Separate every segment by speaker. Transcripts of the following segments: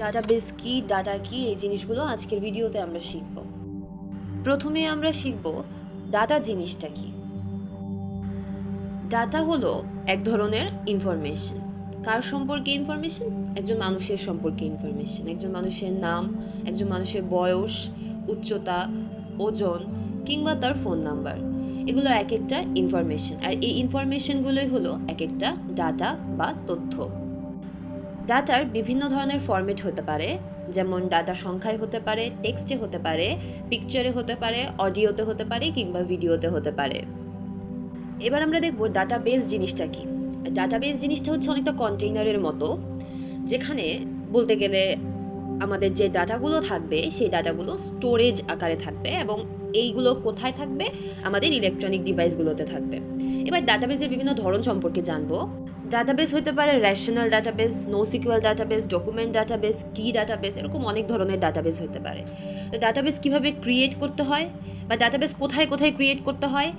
Speaker 1: Database কি, data কি, এই জিনিসগুলো আজকের ভিডিওতে আমরা শিখব। প্রথমে আমরা শিখব ডাটা জিনিসটা কি। ডাটা হলো এক ধরনের ইনফরমেশন। কার সম্পর্কে ইনফরমেশন? একজন মানুষের সম্পর্কে ইনফরমেশন। একজন মানুষের নাম, একজন মানুষের বয়স, উচ্চতা, ওজন কিংবা তার ফোন নাম্বার, এগুলো এক একটা ইনফরমেশন। আর এই ইনফরমেশনগুলোই হলো এক একটা ডাটা বা তথ্য। ডাটার বিভিন্ন ধরনের ফরম্যাট হতে পারে, যেমন ডাটা সংখ্যায় হতে পারে, টেক্সটে হতে পারে, পিকচারে হতে পারে, অডিওতে হতে পারে কিংবা ভিডিওতে হতে পারে। এবার আমরা দেখব ডাটাবেস জিনিসটা কি। ডাটাবেস জিনিসটা হচ্ছে অনেকটা কন্টেইনারের মতো, যেখানে বলতে গেলে আমাদের যে ডাটাগুলো থাকবে সেই ডাটাগুলো স্টোরেজ আকারে থাকবে এবং এইগুলো কোথায় থাকবে? আমাদের ইলেকট্রনিক ডিভাইসগুলোতে থাকবে। এবার ডাটাবেসের বিভিন্ন ধরন সম্পর্কে জানবো। ডাটাবেস হতে পারে rational database, NoSQL database, document database, key database, এরকম অনেক ধরনের ডাটাবেস হতে পারে। তো ডাটাবেস কীভাবে ক্রিয়েট করতে হয় বা ডাটাবেস কোথায় কোথায় ক্রিয়েট করতে হয়,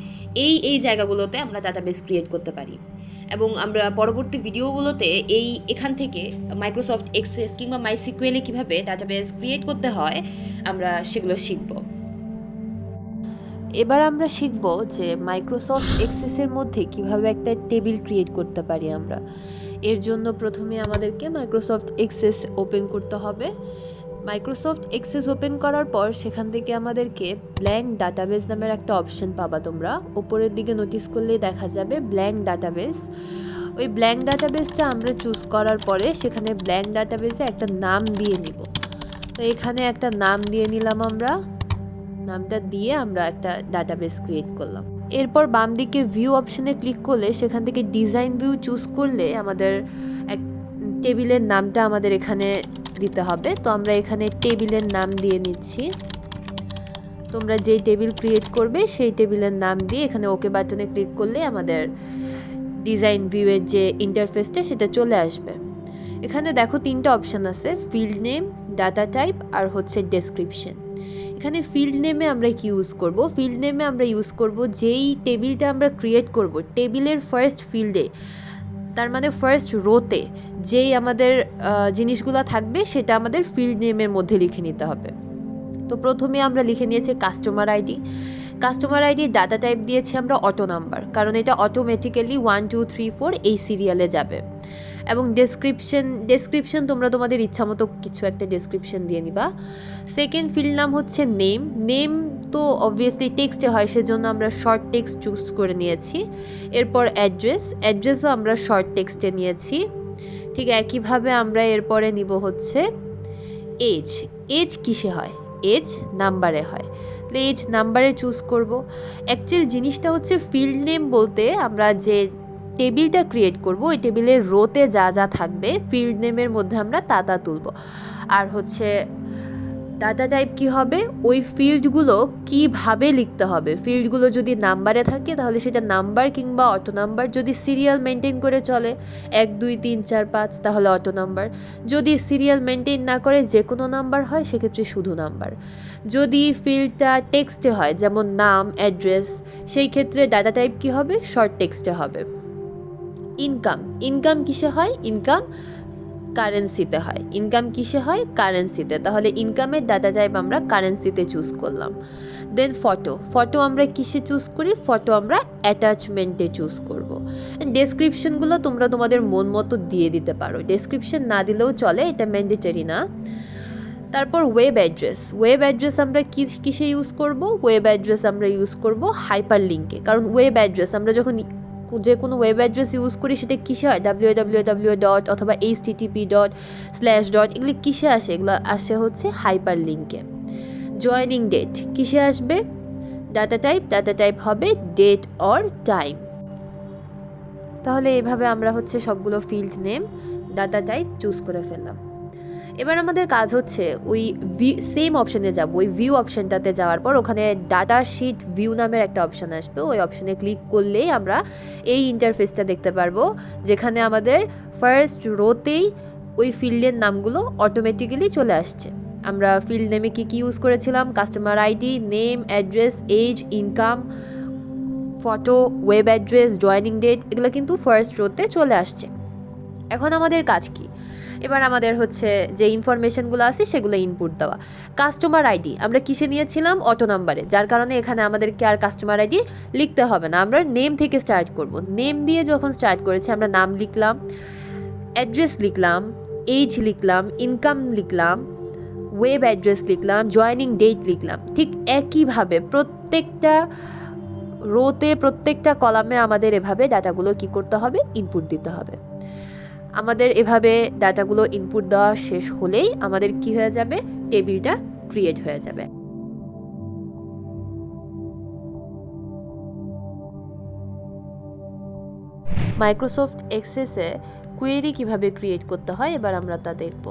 Speaker 1: এই জায়গাগুলোতে আমরা ডাটাবেস ক্রিয়েট করতে পারি। এবং আমরা পরবর্তী ভিডিওগুলোতে এখান থেকে মাইক্রোসফট এক্সেস কিংবা মাইসিকিউএলে কীভাবে ডাটাবেস ক্রিয়েট করতে হয় আমরা সেগুলো শিখব।
Speaker 2: এবার আমরা শিখব যে মাইক্রোসফট এক্সেসের মধ্যে কিভাবে একটা টেবিল ক্রিয়েট করতে পারি আমরা। এর জন্য প্রথমে আমাদেরকে মাইক্রোসফট এক্সেস ওপেন করতে হবে। মাইক্রোসফট এক্সেস ওপেন করার পর সেখান থেকে আমাদেরকে ব্ল্যাঙ্ক ডাটাবেস নামের একটা অপশন পাবা তোমরা। ওপরের দিকে নোটিস করলেই দেখা যাবে ব্ল্যাঙ্ক ডাটাবেস। ওই ব্ল্যাঙ্ক ডাটাবেসটা আমরা চুজ করার পরে সেখানে ব্ল্যাঙ্ক ডাটাবেসে একটা নাম দিয়ে নিব। তো এখানে একটা নাম দিয়ে নিলাম আমরা। নামটা দিয়ে আমরা একটা ডাটাবেস ক্রিয়েট করলাম। এরপর বাম দিকে ভিউ অপশনে ক্লিক করলে সেখান থেকে ডিজাইন ভিউ চুজ করলে আমাদের এক টেবিলের নামটা আমাদের এখানে দিতে হবে। তো আমরা এখানে টেবিলের নাম দিয়ে নিচ্ছি। তোমরা যেই টেবিল ক্রিয়েট করবে সেই টেবিলের নাম দিয়ে এখানে ওকে বাটনে ক্লিক করলে আমাদের ডিজাইন ভিউয়ের যে ইন্টারফেসটা সেটা চলে আসবে। এখানে দেখো তিনটা অপশান আছে, ফিল্ড নেম, ডাটা টাইপ আর হচ্ছে ডেসক্রিপশন। এখানে ফিল্ড নেমে আমরা কি ইউজ করব? ফিল্ড নেমে আমরা ইউজ করব যেই টেবিলটা আমরা ক্রিয়েট করব টেবিলের ফার্স্ট ফিল্ডে, তার মানে ফার্স্ট রোতে যেই আমাদের জিনিসগুলো থাকবে সেটা আমাদের ফিল্ড নেমের মধ্যে লিখে নিতে হবে। তো প্রথমে আমরা লিখে নিয়েছি customer ID. Customer ID data type দিয়েছি আমরা অটো নাম্বার, কারণ এটা অটোমেটিক্যালি 1 2 3 4 এই সিরিয়ালে যাবে। এবং ডেসক্রিপশন তোমরা তোমাদের ইচ্ছা মতো কিছু একটা ডেসক্রিপশন দিয়ে নিবা। সেকেন্ড ফিল্ড নাম হচ্ছে নেম তো অবভিয়াসলি টেক্সটে হয়, সেজন্য আমরা শর্ট টেক্সট চুজ করে নিয়েছি। এরপর অ্যাড্রেসও আমরা শর্ট টেক্সটে নিয়েছি। ঠিক একইভাবে আমরা এরপরে নিব হচ্ছে এজ কিসে হয়? এজ নাম্বারে হয়, তাহলে এজ নাম্বারে চুজ করব। অ্যাকচুয়াল জিনিসটা হচ্ছে ফিল্ড নেম বলতে আমরা যে টেবিলটা ক্রিয়েট করব ওই টেবিলের রোতে যা যা থাকবে ফিল্ড নেমের মধ্যে আমরা তা তুলব। আর হচ্ছে ডাটা টাইপ কি হবে? ওই ফিল্ডগুলো কিভাবে লিখতে হবে। ফিল্ডগুলো যদি নাম্বারে থাকে তাহলে সেটা নাম্বার কিংবা অটো নাম্বার, যদি সিরিয়াল মেনটেন করে চলে 1 2 3 4 5 তাহলে অটো নাম্বার, যদি সিরিয়াল মেনটেন না করে যে কোনো নাম্বার হয় সেক্ষেত্রে শুধু নাম্বার। যদি ফিল্ডটা টেক্সটে হয় যেমন নাম, অ্যাড্রেস, সেই ক্ষেত্রে ডাটা টাইপ কি হবে? শর্ট টেক্সটে হবে। ইনকাম কিসে হয়? ইনকাম কারেন্সিতে হয়। ইনকাম কিসে হয়? কারেন্সিতে। তাহলে ইনকামের ডাটা টাইপ আমরা কারেন্সিতে চুজ করলাম। দেন ফটো আমরা কিসে চুজ করি? ফটো আমরা অ্যাটাচমেন্টে চুজ করব। ডেসক্রিপশনগুলো তোমরা তোমাদের মন মতো দিয়ে দিতে পারো, ডেসক্রিপশন না দিলেও চলে, এটা ম্যান্ডেটরি না। তারপর ওয়েব অ্যাড্রেস আমরা কিসে ইউজ করব? ওয়েব অ্যাড্রেস আমরা ইউজ করব হাইপার লিঙ্কে, কারণ ওয়েব অ্যাড্রেস আমরা যখন যে কোনো ওয়েব অ্যাড্রেস ইউজ করি সেটা কিসে হয়? www ডট অথবা http ডট স্ল্যাশ ডট, এগুলি কিসে আসে? এগুলো আসে হচ্ছে হাইপার লিঙ্কে। জয়েনিং ডেট কিসে আসবে? ডাটা টাইপ হবে ডেট অর টাইম। তাহলে এভাবে আমরা হচ্ছে সবগুলো field name, data type choose করে ফেললাম। এবার আমাদের কাজ হচ্ছে ওই সেম অপশানে যাব। ওই ভিউ অপশানটাতে যাওয়ার পর ওখানে ডাটা শিট ভিউ নামের একটা অপশান আসবে, ওই অপশানে ক্লিক করলেই আমরা এই ইন্টারফেসটা দেখতে পারবো, যেখানে আমাদের ফার্স্ট রোতেই ওই ফিল্ডের নামগুলো অটোমেটিক্যালি চলে আসছে। আমরা ফিল্ড নেমে কী ইউজ করেছিলাম? Customer ID, name, address, age, income, photo, web address, joining date, এগুলো কিন্তু ফার্স্ট রোতে চলে আসছে। এখন আমাদের কাজ কি? এবার আমাদের হচ্ছে যে ইনফরমেশনগুলো আছে সেগুলো ইনপুট দেওয়া। কাস্টমার আইডি আমরা কিসে নিয়েছিলাম? অটো নাম্বারে, যার কারণে এখানে আমাদেরকে আর কাস্টমার আইডি লিখতে হবে না, আমরা নেম থেকে স্টার্ট করব। নেম দিয়ে যখন স্টার্ট করেছি আমরা নাম লিখলাম, অ্যাড্রেস লিখলাম, এজ লিখলাম, ইনকাম লিখলাম, ওয়েব অ্যাড্রেস লিখলাম, জয়েনিং ডেট লিখলাম। ঠিক একইভাবে প্রত্যেকটা রোতে প্রত্যেকটা কলামে আমাদের এভাবে ডাটাগুলো কি করতে হবে? ইনপুট দিতে হবে। আমাদের এভাবে ডাটাগুলো ইনপুট দেওয়া শেষ হলেই আমাদের কি হয়ে যাবে? টেবিলটা ক্রিয়েট হয়ে যাবে। মাইক্রোসফট এক্সেসে কোয়েরি কিভাবে ক্রিয়েট করতে হয় এবার আমরা তা দেখব।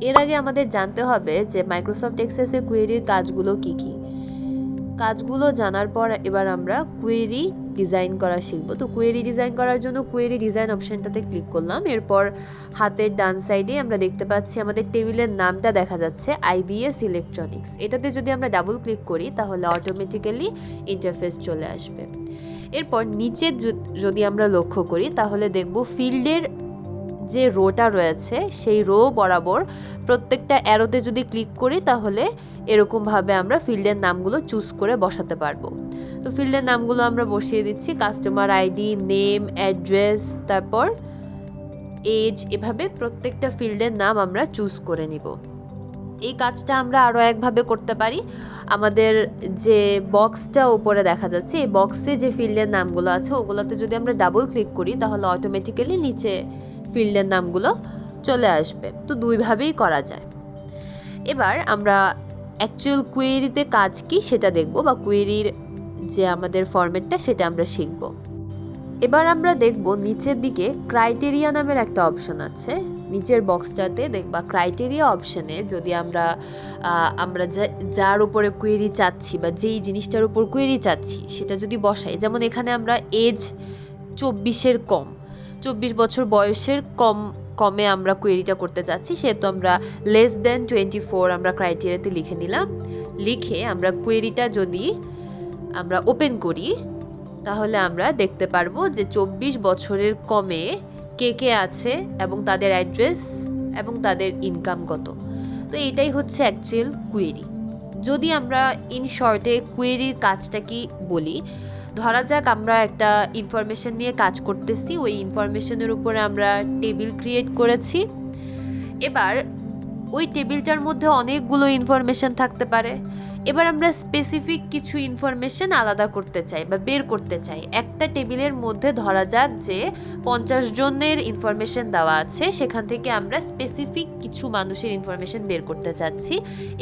Speaker 2: এর আগে আমাদের জানতে হবে যে মাইক্রোসফট এক্সেসে কোয়েরির কাজগুলো কি কি। কাজগুলো জানার পর এবার আমরা কোয়েরি ডিজাইন করা শিখব। তো কোয়েরি ডিজাইন করার জন্য কোয়েরি ডিজাইন অপশনটাতে ক্লিক করলাম। এরপর হাতের ডান সাইডে আমরা দেখতে পাচ্ছি আমাদের টেবিলের নামটা দেখা যাচ্ছে IBS ইলেকট্রনিক্স। এটাতে যদি আমরা ডাবল ক্লিক করি তাহলে অটোমেটিক্যালি ইন্টারফেস চলে আসবে। এরপর নিচে যদি আমরা লক্ষ্য করি তাহলে দেখব ফিল্ডের যে রোটা রয়েছে সেই রো বরাবর প্রত্যেকটা অ্যারোতে যদি ক্লিক করি তাহলে এরকমভাবে আমরা ফিল্ডের নামগুলো চুজ করে বসাতে পারবো। তো ফিল্ডের নামগুলো আমরা বসিয়ে দিচ্ছি, কাস্টমার আইডি, নেম, অ্যাড্রেস, তারপর এজ, এভাবে প্রত্যেকটা ফিল্ডের নাম আমরা চুজ করে নিব। এই কাজটা আমরা আরও একভাবে করতে পারি। আমাদের যে বক্সটা উপরে দেখা যাচ্ছে এই বক্সে যে ফিল্ডের নামগুলো আছে ওগুলোতে যদি আমরা ডাবল ক্লিক করি তাহলে অটোমেটিক্যালি নিচে ফিল্ডের নামগুলো চলে আসবে। তো দুইভাবেই করা যায়। এবার আমরা অ্যাকচুয়াল কোয়েরিতে কাজ কি সেটা দেখব, বা কোয়েরির যে আমাদের ফরম্যাটটা সেটা আমরা শিখব। এবার আমরা দেখব নিচের দিকে ক্রাইটেরিয়া নামের একটা অপশন আছে। নিচের বক্সটাতে দেখবা ক্রাইটেরিয়া অপশনে যদি আমরা যার উপরে কোয়েরি চাচ্ছি বা যেই জিনিসটার উপর কোয়েরি চাচ্ছি সেটা যদি বসাই, যেমন এখানে আমরা এজ 24-এর কম, 24 বছর বয়সের কমে আমরা কোয়েরিটা করতে চাচ্ছি, সেহেতু আমরা লেস দেন 24 আমরা ক্রাইটেরিয়াতে লিখে নিলাম। লিখে আমরা কোয়েরিটা যদি আমরা ওপেন করি তাহলে আমরা দেখতে পারবো যে 24 বছরের কমে কে কে আছে এবং তাদের অ্যাড্রেস এবং তাদের ইনকাম কত। তো এটাই হচ্ছে অ্যাকচুয়াল কোয়েরি। যদি আমরা ইন শর্টে কোয়েরির কাজটা কি বলি, ধরা যাক আমরা একটা ইনফরমেশন নিয়ে কাজ করতেছি, ওই ইনফরমেশনের উপরে আমরা টেবিল ক্রিয়েট করেছি। এবার ওই টেবিলটার মধ্যে অনেকগুলো ইনফরমেশন থাকতে পারে। এবার আমরা স্পেসিফিক কিছু ইনফরমেশন আলাদা করতে চাই বা বের করতে চাই। একটা টেবিলের মধ্যে ধরা যাক যে 50 জনের ইনফরমেশন দেওয়া আছে, সেখান থেকে আমরা স্পেসিফিক কিছু মানুষের ইনফরমেশন বের করতে চাচ্ছি।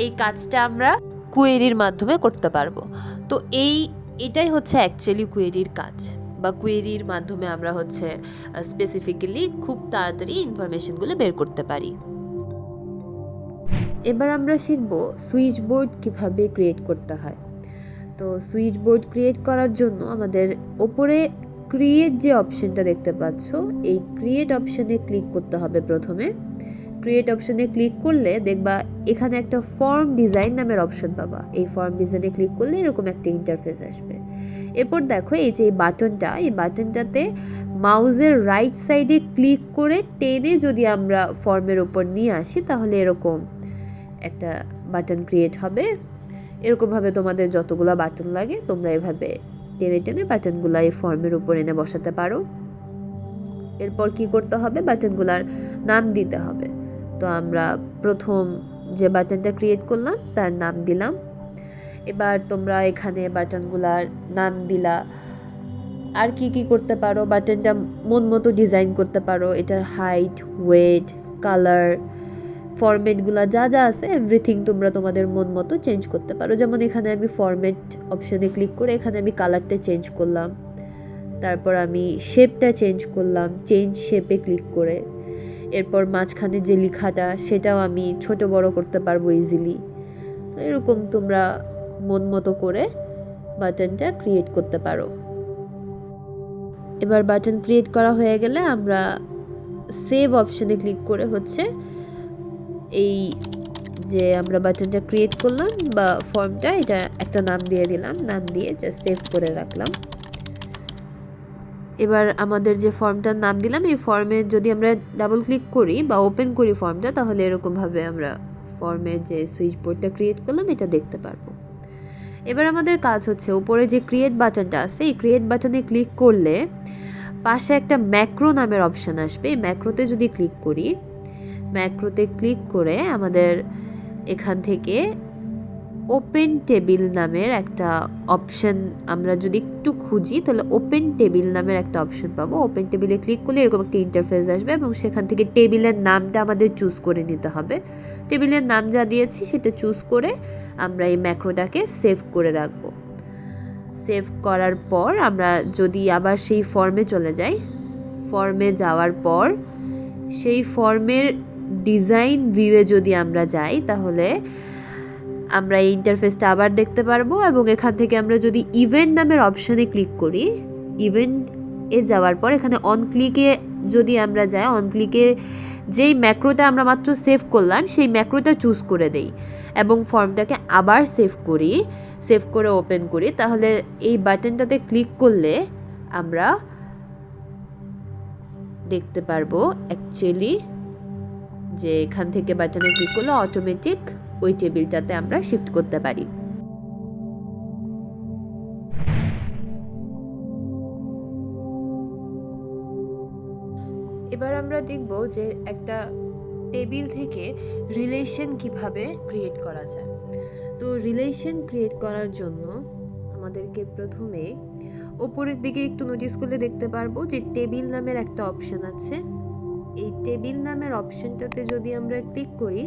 Speaker 2: এই কাজটা আমরা কোয়েরির মাধ্যমে করতে পারবো। তো এটাই হচ্ছে অ্যাকচুয়ালি কোয়েরির কাজ, বা কোয়েরির মাধ্যমে আমরা হচ্ছে স্পেসিফিক্যালি খুব তাড়াতাড়ি ইনফরমেশনগুলো বের করতে পারি। এবার আমরা শিখব সুইচ বোর্ড কীভাবে ক্রিয়েট করতে হয়। তো সুইচ বোর্ড ক্রিয়েট করার জন্য আমাদের ওপরে ক্রিয়েট যে অপশনটা দেখতে পাচ্ছ, এই ক্রিয়েট অপশনে ক্লিক করতে হবে। প্রথমে ক্রিয়েট অপশনে ক্লিক করলে দেখবা এখানে একটা ফর্ম ডিজাইন নামের অপশন পাবা। এই ফর্ম ডিজাইনে ক্লিক করলে এরকম একটা ইন্টারফেস আসবে। এরপর দেখো এই যে এই বাটনটাতে মাউসের রাইট সাইডে ক্লিক করে টেনে যদি আমরা ফর্মের উপর নিয়ে আসি তাহলে এরকম একটা বাটন ক্রিয়েট হবে। এরকমভাবে তোমাদের যতগুলো বাটন লাগে তোমরা এভাবে টেনে টেনে বাটনগুলো এই ফর্মের উপর এনে বসাতে পারো। এরপর কি করতে হবে? বাটনগুলার নাম দিতে হবে। তো আমরা প্রথম যে বাটনটা ক্রিয়েট করলাম তার নাম দিলাম। এবার তোমরা এখানে বাটনগুলার নাম দিলা। আর কি কি করতে পারো? বাটনটা মন মতো ডিজাইন করতে পারো। এটার হাইট, ওয়েট, কালার, ফরম্যাটগুলো যা যা আছে এভরিথিং তোমরা তোমাদের মন মতো চেঞ্জ করতে পারো। যেমন এখানে আমি ফরম্যাট অপশানে ক্লিক করে এখানে আমি কালারটা চেঞ্জ করলাম, তারপর আমি শেপটা চেঞ্জ করলাম, চেঞ্জ শেপে ক্লিক করে। এরপর মাঝখানে যে লেখাটা সেটাও আমি ছোট বড় করতে পারবো ইজিলি। তো এরকম তোমরা মন মতো করে বাটনটা ক্রিয়েট করতে পারো। এবার বাটন ক্রিয়েট করা হয়ে গেলে আমরা সেভ অপশানে ক্লিক করে হচ্ছে এই যে আমরা বাটনটা ক্রিয়েট করলাম বা ফর্মটা, এটা একটা নাম দিয়ে দিলাম, নাম দিয়ে জাস্ট সেভ করে রাখলাম। এবার আমাদের যে ফর্মটার নাম দিলাম, এই ফর্মে যদি আমরা ডাবল ক্লিক করি বা ওপেন করি ফর্মটা, তাহলে এরকমভাবে আমরা ফর্মের যে সুইচ বোর্ডটা ক্রিয়েট করলাম এটা দেখতে পারবো। এবার আমাদের কাজ হচ্ছে উপরে যে ক্রিয়েট বাটনটা আছে, এই ক্রিয়েট বাটনে ক্লিক করলে পাশে একটা ম্যাক্রো নামের অপশান আসবে। এই ম্যাক্রোতে যদি ক্লিক করি, ম্যাক্রোতে ক্লিক করে আমাদের এখান থেকে ওপেন টেবিল নামের একটা অপশান আমরা যদি একটু খুঁজি, তাহলে ওপেন টেবিল নামের একটা অপশান পাবো। ওপেন টেবিলে ক্লিক করলে এরকম একটা ইন্টারফেস আসবে এবং সেখান থেকে টেবিলের নামটা আমাদের চুজ করে নিতে হবে। টেবিলের নাম যা দিয়েছি সেটা চুজ করে আমরা এই ম্যাক্রোটাকে সেভ করে রাখবো। সেভ করার পর আমরা যদি আবার সেই ফর্মে চলে যাই, ফর্মে যাওয়ার পর সেই ফর্মের ডিজাইন ভিউয়ে যদি আমরা যাই, তাহলে আমরা এই ইন্টারফেসটা আবার দেখতে পারবো। এবং এখান থেকে আমরা যদি ইভেন্ট নামের অপশানে ক্লিক করি, ইভেন্টে যাওয়ার পর এখানে অন ক্লিকে যদি আমরা যাই, অন ক্লিকে যেই ম্যাক্রোটা আমরা মাত্র সেভ করলাম সেই ম্যাক্রোটা চুজ করে দেই এবং ফর্মটাকে আবার সেভ করি, সেভ করে ওপেন করি, তাহলে এই বাটনটাতে ক্লিক করলে আমরা দেখতে পারবো অ্যাকচুয়ালি যে এখান থেকে বাটনে ক্লিক করলে অটোমেটিক ওই টেবিলটাতে আমরা শিফট করতে পারি। এবার আমরা দেখব যে একটা টেবিল থেকে রিলেশন কিভাবে ক্রিয়েট করা যায়। তো রিলেশন ক্রিয়েট করার জন্য আমাদেরকে প্রথমে উপরের দিকে একটু নোটিস করলে দেখতে পারবো যে টেবিল নামের একটা অপশন আছে। এই টেবিল নামের অপশনটাতে যদি আমরা ক্লিক করি,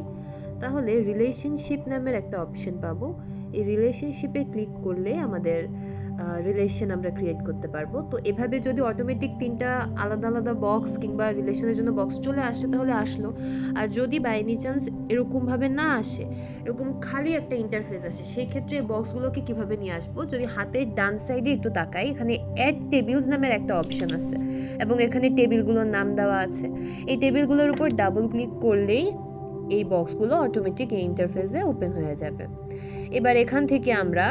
Speaker 2: তাহলে রিলেশনশিপ নামের একটা অপশন পাবো। এই রিলেশনশিপে ক্লিক করলে আমাদের রিলেশন আমরা ক্রিয়েট করতে পারবো। তো এভাবে যদি অটোমেটিক 3টা আলাদা আলাদা বক্স কিংবা রিলেশনের জন্য বক্স চলে আসে তাহলে আসলো। আর যদি বাই এনি চান্স এরকমভাবে না আসে, এরকম খালি একটা ইন্টারফেস আসে, সেই ক্ষেত্রে বক্সগুলোকে কিভাবে নিয়ে আসবো? যদি হাতের ডান সাইডে একটু তাকাই, এখানে অ্যাড টেবিলস নামের একটা অপশন আছে এবং এখানে টেবিলগুলোর নাম দেওয়া আছে। এই টেবিলগুলোর উপর ডাবল ক্লিক করলেই এই বক্সগুলো অটোমেটিক এই ইন্টারফেসে ওপেন হয়ে যাবে। এবার এখান থেকে আমরা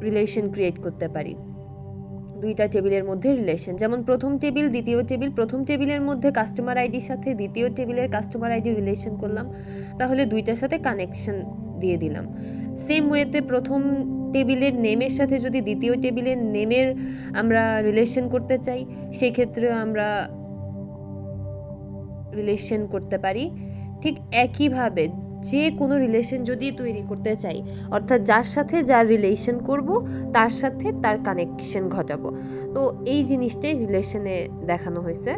Speaker 2: রিলেশন ক্রিয়েট করতে পারি, 2টা টেবিলের মধ্যে রিলেশন, যেমন প্রথম টেবিল দ্বিতীয় টেবিল, প্রথম টেবিলের মধ্যে কাস্টমার আইডির সাথে দ্বিতীয় টেবিলের কাস্টমার আইডি রিলেশন করলাম, তাহলে 2টার সাথে কানেকশন দিয়ে দিলাম। সেম ওয়েতে প্রথম টেবিলের নেমের সাথে যদি দ্বিতীয় টেবিলের নেমের আমরা রিলেশন করতে চাই, সেক্ষেত্রে আমরা রিলেশন করতে পারি। ঠিক একইভাবে যে কোনো রিলেশন যদি তৈরি করতে চাই, অর্থাৎ যার সাথে যার রিলেশন করব তার সাথে তার কানেকশন ঘটাবো, তো এই জিনিসটাই রিলেশনে দেখানো হয়েছে।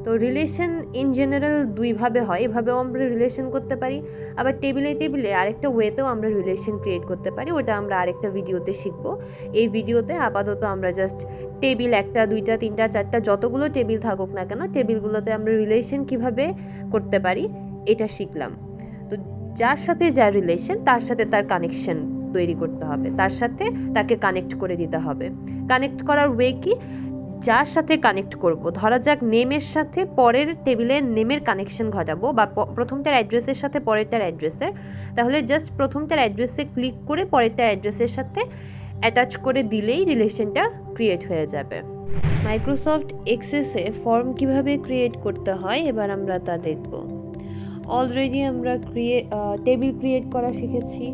Speaker 2: তো রিলেশন ইন জেনারেল 2ভাবে হয়, এভাবেও আমরা রিলেশন করতে পারি, আবার টেবিলে টেবিলে আরেকটা ওয়েতেও আমরা রিলেশন ক্রিয়েট করতে পারি, ওটা আমরা আরেকটা ভিডিওতে শিখবো। এই ভিডিওতে আপাতত আমরা জাস্ট টেবিল 1টা 2টা 3টা 4টা যতগুলো টেবিল থাকুক না কেন, টেবিলগুলোতে আমরা রিলেশন কিভাবে করতে পারি এটা শিখলাম। তো যার সাথে যার রিলেশন তার সাথে তার কানেকশন তৈরি করতে হবে, তার সাথে তাকে কানেক্ট করে দিতে হবে। কানেক্ট করার ওয়ে কি? যার সাথে কানেক্ট করব, ধরা যাক নেমের সাথে পরের টেবিলের নেমের কানেকশন ঘটাবো, বা প্রথমটার অ্যাড্রেসের সাথে পরেরটার অ্যাড্রেসের, তাহলে জাস্ট প্রথমটার অ্যাড্রেসে ক্লিক করে পরেরটার অ্যাড্রেসের সাথে অ্যাটাচ করে দিলেই রিলেশনটা ক্রিয়েট হয়ে যাবে। মাইক্রোসফট এক্সেসে ফর্ম কিভাবে ক্রিয়েট করতে হয় এবার আমরা তা দেখব। অলরেডি আমরা টেবিল ক্রিয়েট করা শিখেছি,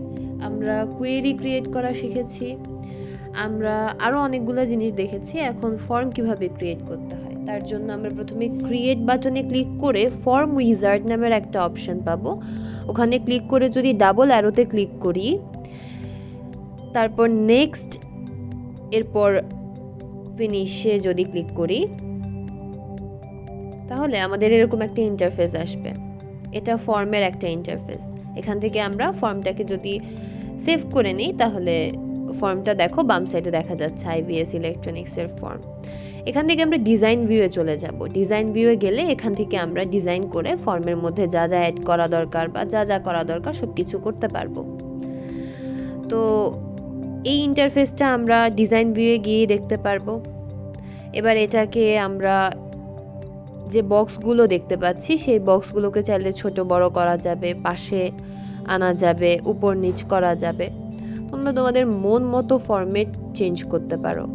Speaker 2: আমরা কোয়েরি ক্রিয়েট করা শিখেছি, আমরা আরও অনেকগুলো জিনিস দেখেছি। এখন ফর্ম কিভাবে ক্রিয়েট করতে হয় তার জন্য আমরা প্রথমে ক্রিয়েট বাটনে ক্লিক করে ফর্ম উইজার্ড নামের একটা অপশন পাবো। ওখানে ক্লিক করে যদি ডাবল অ্যারোতে ক্লিক করি, তারপর নেক্সট, এরপর ফিনিশে যদি ক্লিক করি, তাহলে আমাদের এরকম একটা ইন্টারফেস আসবে। এটা ফর্মের একটা ইন্টারফেস। এখান থেকে আমরা ফর্মটাকে যদি সেভ করে নিই, তাহলে ফর্মটা দেখো বাম সাইডে দেখা যাচ্ছে IBS ইলেকট্রনিক্সের ফর্ম। এখান থেকে আমরা ডিজাইন ভিউয়ে চলে যাব। ডিজাইন ভিউয়ে গেলে এখান থেকে আমরা ডিজাইন করে ফর্মের মধ্যে যা যা অ্যাড করা দরকার বা যা যা করা দরকার সব কিছু করতে পারবো। তো এই ইন্টারফেসটা আমরা ডিজাইন ভিউয়ে গিয়ে দেখতে পারবো। এবার এটাকে আমরা যে বক্সগুলো দেখতে পাচ্ছি সেই বক্সগুলোকে চাইলে ছোট বড় করা যাবে, পাশে আনা যাবে, উপর নিচ করা যাবে। তোমরা তোমাদের মন মতো ফরম্যাট চেঞ্জ করতে পারো।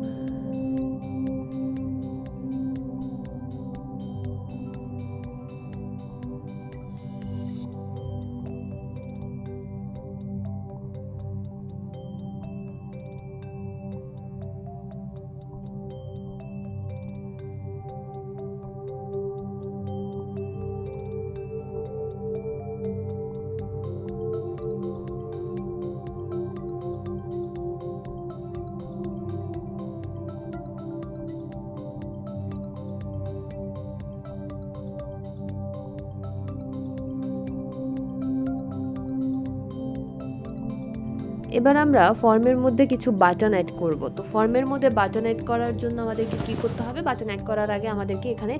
Speaker 2: এবার আমরা ফর্মের মধ্যে কিছু বাটন অ্যাড করব। তো ফর্মের মধ্যে বাটন অ্যাড করার জন্য আমাদেরকে কি করতে হবে? বাটন অ্যাড করার আগে আমাদেরকে এখানে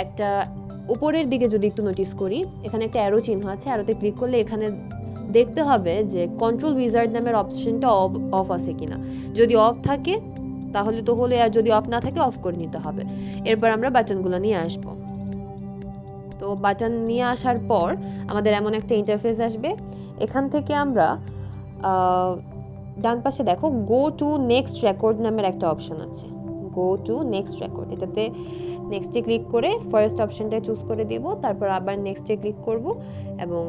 Speaker 2: একটা উপরের দিকে যদি একটু নোটিস করি, এখানে একটা অ্যারো চিহ্ন আছে। অ্যারোতে ক্লিক করলে এখানে দেখতে হবে যে কন্ট্রোল উইজার্ড নামের অপশনটা অফ আছে কিনা। যদি অফ থাকে তাহলে তো হলে, আর যদি অফ না থাকে অফ করে নিতে হবে। এরপর আমরা বাটনগুলো নিয়ে আসবো। তো বাটন নিয়ে আসার পর আমাদের এমন একটা ইন্টারফেস আসবে। এখান থেকে আমরা ডান পাশে দেখো গো টু নেক্সট রেকর্ড নামের একটা অপশন আছে। গো টু নেক্সট রেকর্ড, এটাতে নেক্সটে ক্লিক করে ফার্স্ট অপশনটা চুজ করে দিব, তারপর আবার নেক্সটে ক্লিক করব এবং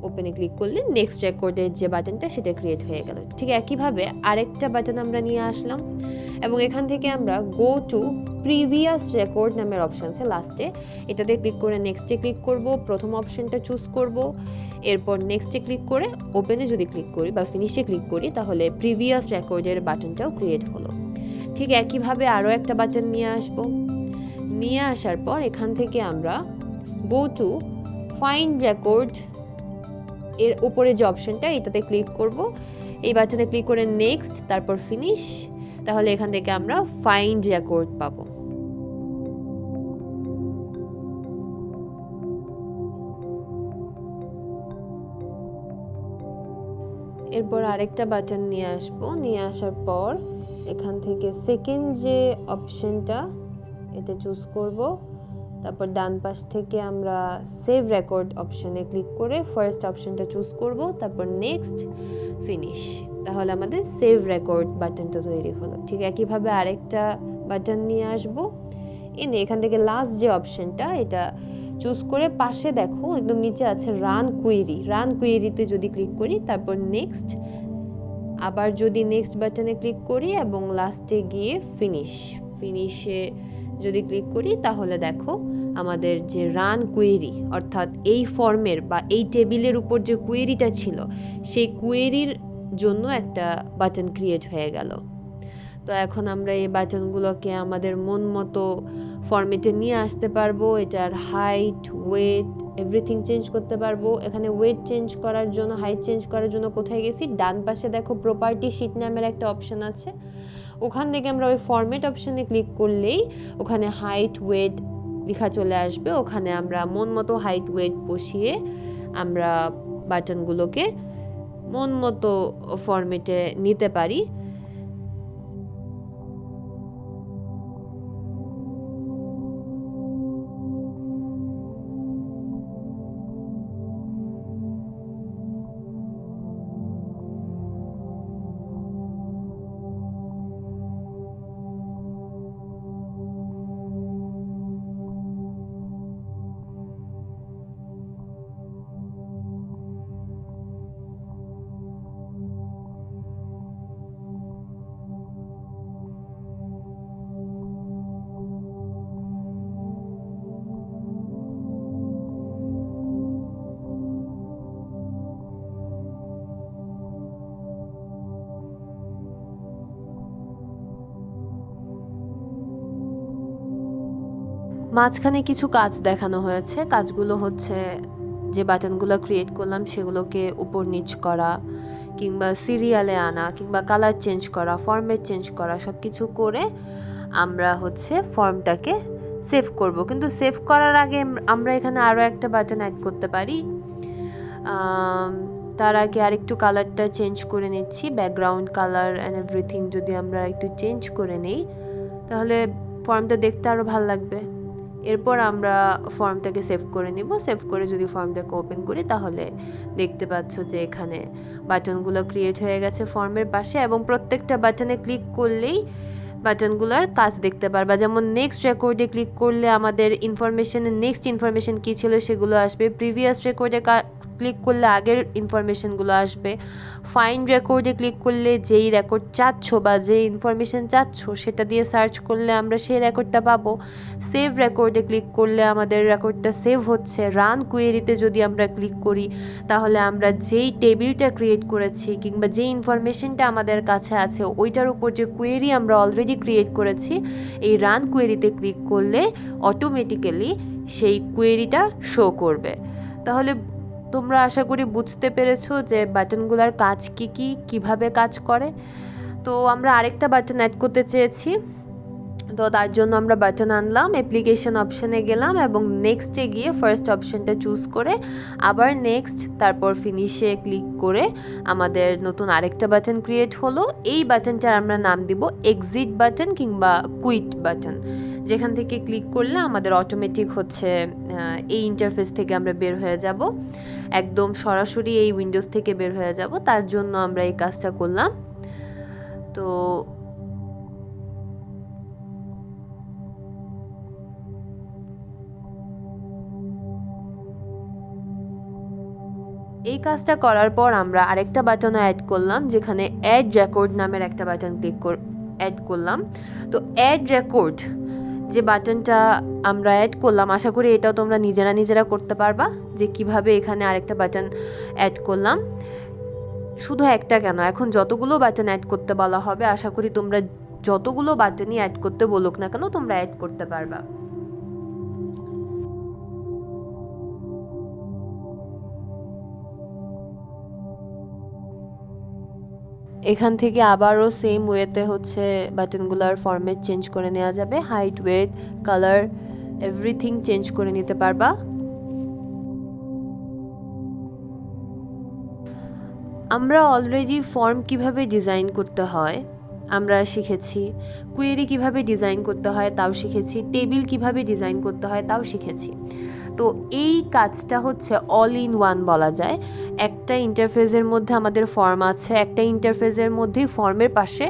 Speaker 2: ওপেনে ক্লিক করলে নেক্সট রেকর্ডের যে বাটনটা সেটা ক্রিয়েট হয়ে গেল। ঠিক একইভাবে আরেকটা বাটন আমরা নিয়ে আসলাম এবং এখান থেকে আমরা গো টু প্রিভিয়াস রেকর্ড নামের অপশন আছে লাস্টে, এটাতে ক্লিক করে নেক্সটে ক্লিক করব, প্রথম অপশনটা চুজ করব, এরপর নেক্সটে ক্লিক করে ওপেনে যদি ক্লিক করি বা ফিনিশে ক্লিক করি তাহলে প্রিভিয়াস রেকর্ডের বাটনটাও ক্রিয়েট হলো। ঠিক একইভাবে আরও একটা বাটন নিয়ে আসব। নিয়ে আসার পর এখান থেকে আমরা গো টু ফাইন্ড রেকর্ড এর উপরে যে অপশনটা, এটাতে ক্লিক করব, এই বাটনে ক্লিক করে নেক্সট তারপর ফিনিশ, তাহলে এখান থেকে আমরা ফাইন্ড রেকর্ড পাবো। এরপর আরেকটা বাটন নিয়ে আসবো। নিয়ে আসার পর এখান থেকে সেকেন্ড যে অপশনটা এটা চুজ করব, তারপর ডান পাশ থেকে আমরা সেভ রেকর্ড অপশনে ক্লিক করে ফার্স্ট অপশনটা চুজ করব, তারপর নেক্সট ফিনিশ, তাহলে আমাদের সেভ রেকর্ড বাটনটা তৈরি হলো। ঠিক একইভাবে আরেকটা বাটন নিয়ে আসব। এনে এখান থেকে লাস্ট যে অপশনটা এটা চুজ করে পাশে দেখো একদম নিচে আছে রান কুয়েরি। রান কুয়েরিতে যদি ক্লিক করি তারপর নেক্সট, আবার যদি নেক্সট বাটনে ক্লিক করি এবং লাস্টে গিয়ে ফিনিশে যদি ক্লিক করি তাহলে দেখো আমাদের যে রান কুয়েরি, অর্থাৎ এই ফর্মের বা এই টেবিলের উপর যে কুয়েরিটা ছিল সেই কুয়েরির জন্য একটা বাটন ক্রিয়েট হয়ে গেল। তো এখন আমরা এই বাটনগুলোকে আমাদের মন মতো ফরম্যাটে নিয়ে আসতে পারবো। এটার হাইট, ওয়েট, এভরিথিং চেঞ্জ করতে পারবো। এখানে ওয়েট চেঞ্জ করার জন্য, হাইট চেঞ্জ করার জন্য কোথায় গেছি? ডান পাশে দেখো প্রপার্টি শিট নামের একটা অপশন আছে, ওখান থেকে আমরা ওই ফরম্যাট অপশনে ক্লিক করলেই ওখানে হাইট, ওয়েট লেখা চলে আসবে। ওখানে আমরা মন মতো হাইট, ওয়েট বসিয়ে আমরা বাটনগুলোকে মন মতো ফরম্যাটে নিতে পারি। মাঝখানে কিছু কাজ দেখানো হয়েছে। কাজগুলো হচ্ছে যে বাটনগুলো ক্রিয়েট করলাম সেগুলোকে উপর নিচ করা, কিংবা সিরিয়ালে আনা, কিংবা কালার চেঞ্জ করা, ফরম্যাট চেঞ্জ করা, সব কিছু করে আমরা হচ্ছে ফর্মটাকে সেভ করব। কিন্তু সেভ করার আগে আমরা এখানে আরও একটা বাটন অ্যাড করতে পারি। তার আগে আরেকটু কালারটা চেঞ্জ করে নিচ্ছি, ব্যাকগ্রাউন্ড কালার অ্যান্ড এভরিথিং যদি আমরা একটু চেঞ্জ করে নিই তাহলে ফর্মটা দেখতে আরও ভালো লাগবে। এরপর আমরা ফর্মটাকে সেভ করে নিব। সেভ করে যদি ফর্মটাকে ওপেন করি তাহলে দেখতে পাচ্ছ যে এখানে বাটনগুলো ক্রিয়েট হয়ে গেছে ফর্মের পাশে, এবং প্রত্যেকটা বাটনে ক্লিক করলেই বাটনগুলোর কাজ দেখতে পারবা। যেমন নেক্সট রেকর্ডে ক্লিক করলে আমাদের ইনফরমেশনের নেক্সট ইনফরমেশন কী ছিল সেগুলো আসবে। প্রিভিয়াস রেকর্ডে ক্লিক করলে আগের ইনফরমেশনগুলো আসবে। ফাইন্ড রেকর্ডে ক্লিক করলে যেই রেকর্ড চাচ্ছ বা যে ইনফরমেশন চাচ্ছ সেটা দিয়ে সার্চ করলে আমরা সেই রেকর্ডটা পাবো। সেভ রেকর্ডে ক্লিক করলে আমাদের রেকর্ডটা সেভ হচ্ছে। রান কুয়েরিতে যদি আমরা ক্লিক করি তাহলে আমরা যেই টেবিলটা ক্রিয়েট করেছি কিংবা যেই ইনফরমেশনটা আমাদের কাছে আছে ওইটার উপর যে কোয়েরি আমরা অলরেডি ক্রিয়েট করেছি, এই রান কোয়েরিতে ক্লিক করলে অটোমেটিক্যালি সেই কোয়েরিটা শো করবে। তাহলে তোমরা আশা করি বুঝতে পেরেছো যে বাটনগুলোর কাজ কী কীভাবে কাজ করে। তো আমরা আরেকটা বাটন অ্যাড করতে চেয়েছি, তো তার জন্য আমরা বাটন আনলাম, অ্যাপ্লিকেশন অপশানে গেলাম এবং নেক্সটে গিয়ে ফার্স্ট অপশানটা চুজ করে আবার নেক্সট, তারপর ফিনিশে ক্লিক করে আমাদের নতুন আরেকটা বাটন ক্রিয়েট হলো। এই বাটনটার আমরা নাম দিব এক্সিট বাটন কিংবা কুইট বাটন, যেখান থেকে ক্লিক করলে আমাদের অটোমেটিক হচ্ছে এই ইন্টারফেস থেকে আমরা বের হয়ে যাব, একদম সরাসরি এই উইন্ডোজ থেকে বের হয়ে যাব। তার জন্য আমরা এই কাজটা করলাম। তো এই কাজটা করার পর আমরা আরেকটা বাটন অ্যাড করলাম, যেখানে অ্যাড রেকর্ড নামের একটা বাটন অ্যাড করলাম। তো অ্যাড রেকর্ড যে বাটনটা আমরা অ্যাড করলাম, আশা করি এটাও তোমরা নিজেরা করতে পারবা, যে কিভাবে এখানে আরেকটা বাটন অ্যাড করলাম। শুধু একটা কেন, এখন যতগুলো বাটন অ্যাড করতে বলা হবে, আশা করি তোমরা যতগুলো বাটনই অ্যাড করতে বলুক না কেন তোমরা অ্যাড করতে পারবা। এখান থেকে আবারও সেম ওয়েতে হচ্ছে বাটনগুলোর ফরম্যাট চেঞ্জ করে নেওয়া যাবে, height, weight, colour everything change করে নিতে পারবা। আমরা অলরেডি ফর্ম কিভাবে ডিজাইন করতে হয় আমরা শিখেছি, কুয়েরি কিভাবে ডিজাইন করতে হয় তাও শিখেছি, টেবিল কিভাবে ডিজাইন করতে হয় তাও শিখেছি। তো এই কাজটা হচ্ছে অল ইন ওয়ান বলা যায়। একটা ইন্টারফেসের মধ্যে আমাদের ফর্ম আছে, একটা ইন্টারফেসের মধ্যেই ফর্মের পাশে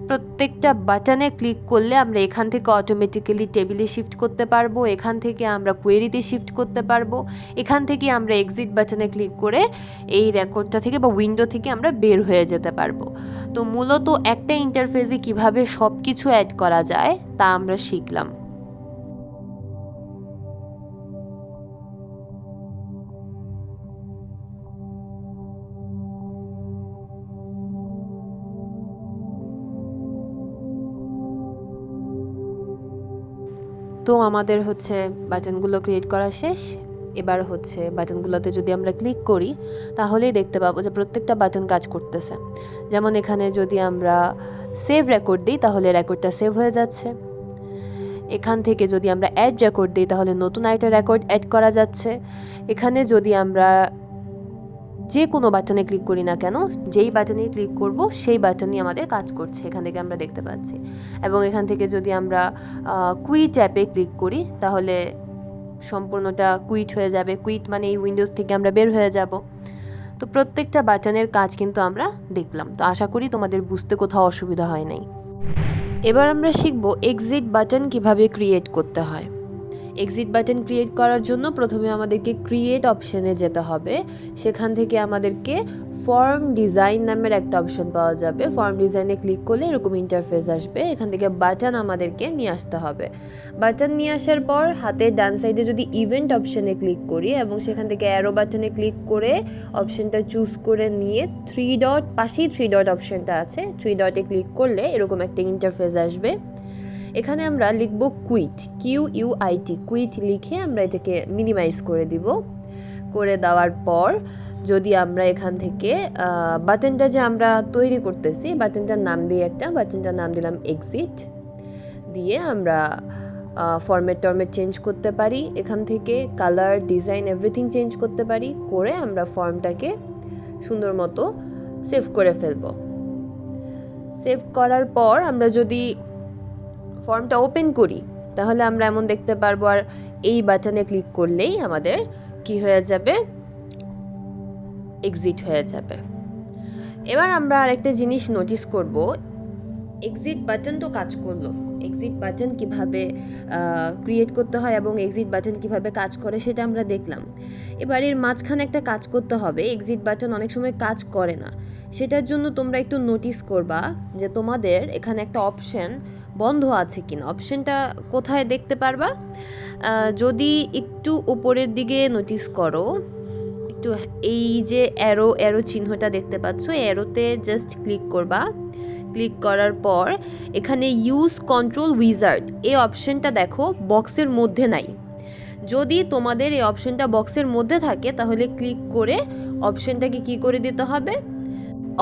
Speaker 2: প্রত্যেকটা বাটনে ক্লিক করলে আমরা এখান থেকে অটোমেটিক্যালি টেবিলে শিফট করতে পারবো, এখান থেকে আমরা কোয়েরিতে শিফট করতে পারবো, এখান থেকে আমরা এক্সিট বাটনে ক্লিক করে এই রেকর্ডটা থেকে বা উইন্ডো থেকে আমরা বের হয়ে যেতে পারবো। তো মূলত একটা ইন্টারফেসে কিভাবে সব কিছু অ্যাড করা যায় তা আমরা শিখলাম। তো আমাদের হচ্ছে বাটনগুলো ক্রিয়েট করা শেষ। এবার হচ্ছে বাটনগুলোতে যদি আমরা ক্লিক করি তাহলেই দেখতে পাবো যে প্রত্যেকটা বাটন কাজ করতেছে। যেমন এখানে যদি আমরা সেভ রেকর্ড দিই তাহলে রেকর্ডটা সেভ হয়ে যাচ্ছে। এখান থেকে যদি আমরা অ্যাড রেকর্ড দিই তাহলে নতুন একটা রেকর্ড অ্যাড করা যাচ্ছে। এখানে যদি আমরা যে কোনো বাটনে ক্লিক করি না কেন, যেই বাটনে ক্লিক করব সেই বাটনই আমাদের কাজ করছে, এখান থেকে আমরা দেখতে পাচ্ছি। এবং এখান থেকে যদি আমরা কুইট অ্যাপে ক্লিক করি তাহলে সম্পূর্ণটা কুইট হয়ে যাবে। কুইট মানে এই উইন্ডোজ থেকে আমরা বের হয়ে যাব। তো প্রত্যেকটা বাটনের কাজ কিন্তু আমরা দেখলাম। তো আশা করি তোমাদের বুঝতে কোথাও অসুবিধা হয় নাই। এবার আমরা শিখব এক্সিট বাটন কিভাবে ক্রিয়েট করতে হয়। এক্সিট বাটন ক্রিয়েট করার জন্য প্রথমে আমাদেরকে ক্রিয়েট অপশানে যেতে হবে। সেখান থেকে আমাদেরকে ফর্ম ডিজাইন নামের একটা অপশন পাওয়া যাবে। ফর্ম ডিজাইনে ক্লিক করলে এরকম ইন্টারফেস আসবে। এখান থেকে বাটন আমাদেরকে নিয়ে আসতে হবে। বাটন নিয়ে আসার পর হাতের ডান সাইডে যদি ইভেন্ট অপশানে ক্লিক করি এবং সেখান থেকে অ্যারো বাটনে ক্লিক করে অপশানটা চুজ করে নিয়ে পাশেই থ্রি ডট অপশানটা আছে, থ্রি ডটে ক্লিক করলে এরকম একটা ইন্টারফেস আসবে। এখানে আমরা লিখব কুইট, QUIT, কুইট লিখে আমরা এটাকে মিনিমাইজ করে দিব। করে দেওয়ার পর যদি আমরা এখান থেকে বাটনটা যে আমরা তৈরি করতেছি বাটনটার নাম দিয়ে বাটনটার নাম দিলাম এক্সিট, দিয়ে আমরা ফরম্যাট চেঞ্জ করতে পারি। এখান থেকে কালার, ডিজাইন এভরিথিং চেঞ্জ করতে পারি। করে আমরা ফর্মটাকে সুন্দর মতো সেভ করে ফেলব। সেভ করার পর আমরা যদি ফর্মটা ওপেন করি তাহলে আমরা এমন দেখতে পারবো, আর এই বাটনে ক্লিক করলেই আমাদের কি হয়ে যাবে, এক্সিট হয়ে যাবে। এবার আমরা আরেকটা জিনিস নোটিস করব, এক্সিট বাটন তো কাজ করলো, এক্সিট বাটন কিভাবে ক্রিয়েট করতে হয় এবং এক্সিট বাটন কিভাবে কাজ করে সেটা আমরা দেখলাম। এবার এর মাঝখানে একটা কাজ করতে হবে। এক্সিট বাটন অনেক সময় কাজ করে না, সেটার জন্য তোমরা একটু নোটিস করবা যে তোমাদের এখানে একটা অপশন বন্ধ আছে কিনা। অপশনটা কোথায় দেখতে পারবা, যদি একটু উপরের দিকে নোটিস করো, একটু এই যে অ্যারো চিহ্নটা দেখতে পাচ্ছ, অ্যারোতে জাস্ট ক্লিক করবা। ক্লিক করার পর এখানে ইউজ কন্ট্রোল উইজার্ড এই অপশনটা দেখো বক্সের মধ্যে নাই।
Speaker 1: যদি তোমাদের এই অপশনটা বক্সের মধ্যে থাকে তাহলে ক্লিক করে অপশনটাকে কি করে দিতে হবে,